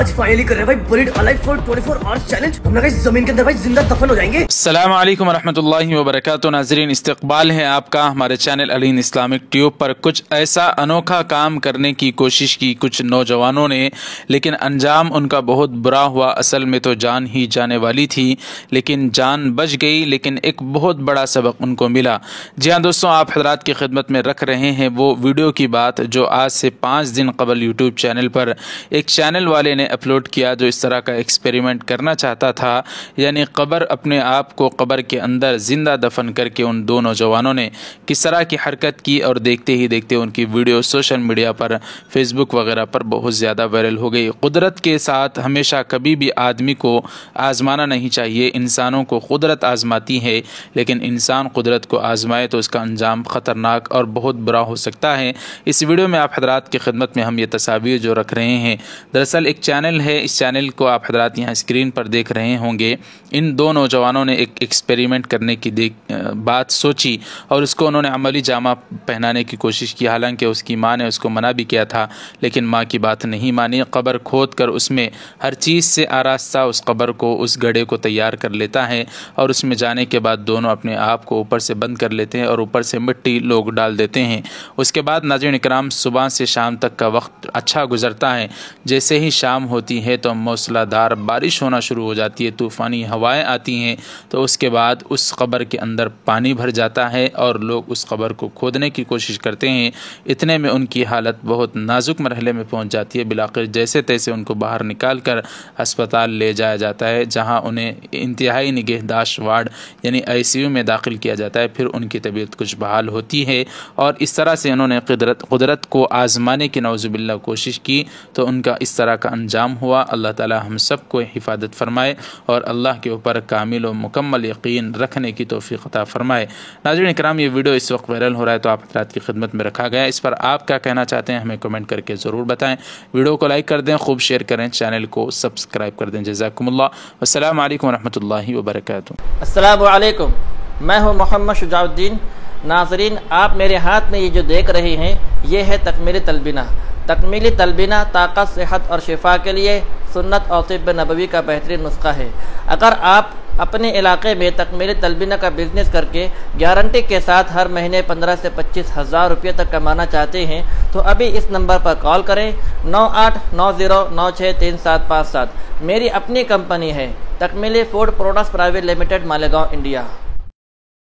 आज फाइनली कर रहे हैं भाई buried alive for 24 hours challenge. हम लोग इस जमीन के अंदर भाई जिंदा दफन हो जाएंगे। अस्सलाम वालेकुम रहमतुल्लाहि व बरकातुहू। नाज़रीन, इस्तकबाल है आपका हमारे चैनल अलीन इस्लामिक ट्यूब पर। कुछ ऐसा अनोखा काम करने की कोशिश की कुछ नौजवानों ने, लेकिन अंजाम उनका बहुत बुरा हुआ। असल में तो जान ही जाने वाली थी, लेकिन जान बच गई, लेकिन एक बहुत बड़ा सबक उनको मिला। जी हाँ दोस्तों, आप हजरात की खिदमत में रख रहे हैं वो वीडियो की बात जो आज से 5 दिन कबल यूट्यूब चैनल पर एक चैनल वाले ने अपलोड किया, जो इस तरह का एक्सपेरिमेंट करना चाहता था। यानी कब्र, अपने आप को कब्र के अंदर ज़िंदा दफन करके उन दो नौजवानों ने किस तरह की हरकत की, और देखते ही देखते उनकी वीडियो सोशल मीडिया पर, फेसबुक वगैरह पर बहुत ज़्यादा वायरल हो गई। कुदरत के साथ हमेशा कभी भी आदमी को आज़माना नहीं चाहिए। इंसानों को कुदरत आज़माती है, लेकिन इंसान कुदरत को आज़माए तो उसका अंजाम ख़तरनाक और बहुत बुरा हो सकता है। इस वीडियो में आप हजरात की खिदमत में हम ये तस्वीर जो रख रहे हैं, दरअसल एक चैनल है। इस चैनल को आप हजरात यहाँ स्क्रीन पर देख रहे होंगे। इन दो नौजवानों ने एक एक्सपेरिमेंट करने की बात सोची और उसको उन्होंने अमली जामा पहनाने की कोशिश की। हालांकि उसकी माँ ने उसको मना भी किया था, लेकिन माँ की बात नहीं मानी। कब्र खोद कर उसमें हर चीज़ से आरास्ता उस कब्र को, उस गड्ढे को तैयार कर लेता है, और उसमें जाने के बाद दोनों अपने आप को ऊपर से बंद कर लेते हैं और ऊपर से मिट्टी लोग डाल देते हैं। उसके बाद नाज़रीन इकराम, सुबह से शाम तक का वक्त अच्छा गुजरता है। जैसे ही शाम होती है तो मूसलाधार बारिश होना शुरू हो जाती है, तूफ़ानी हवाएं आती हैं। तो उसके बाद उस कब्र के अंदर पानी भर जाता है और लोग उस कब्र को खोदने की कोशिश करते हैं। इतने में उनकी हालत बहुत नाजुक मरहले में पहुंच जाती है। बिलाखिर जैसे तैसे उनको बाहर निकाल कर अस्पताल ले जाया जाता है, जहां उन्हें इंतहाई निगहदाश्त वार्ड यानी ICU में दाखिल किया जाता है। फिर उनकी तबीयत कुछ बहाल होती है, और इस तरह से उन्होंने कुदरत को आज़माने की नौज़ुबिल्लाह कोशिश की, तो उनका इस तरह का अंजाम हुआ। अल्लाह ताला हम सब को हिफाजत फरमाए और अल्लाह के ऊपर कामिल और मुकम्मल यकीन रखने की तौफीक अता फरमाए। नाज़रीन इकराम, ये वीडियो इस वक्त वायरल हो रहा है, तो आप हज़रात की खिदमत में रखा गया। इस पर आप क्या कहना चाहते हैं हमें कमेंट करके ज़रूर बताएं। वीडियो को लाइक कर दें, खूब शेयर करें, चैनल को सब्सक्राइब कर दें। जज़ाकुमुल्लाह। अस्सलामु अलैकुम रहमतुल्लाहि व बरकातुहू। अस्सलामु अलैकुम, मैं हूँ मोहम्मद शुजाउद्दीन। नाज़रीन, आप मेरे हाथ में ये जो देख रहे हैं, ये है तकमीली तलबीना। तकमीली तलबीना ताकत, सेहत और शिफा के लिए सुन्नत और तिब्ब नबवी का बेहतरीन नुस्खा है। अगर आप अपने इलाके में तकमीली तलबीना का बिजनेस करके गारंटी के साथ हर महीने 15 से 25 हज़ार रुपये तक कमाना चाहते हैं, तो अभी इस नंबर पर कॉल करें 9890963757। मेरी अपनी कंपनी है Takmeeli food products private limited, Malegaon, India.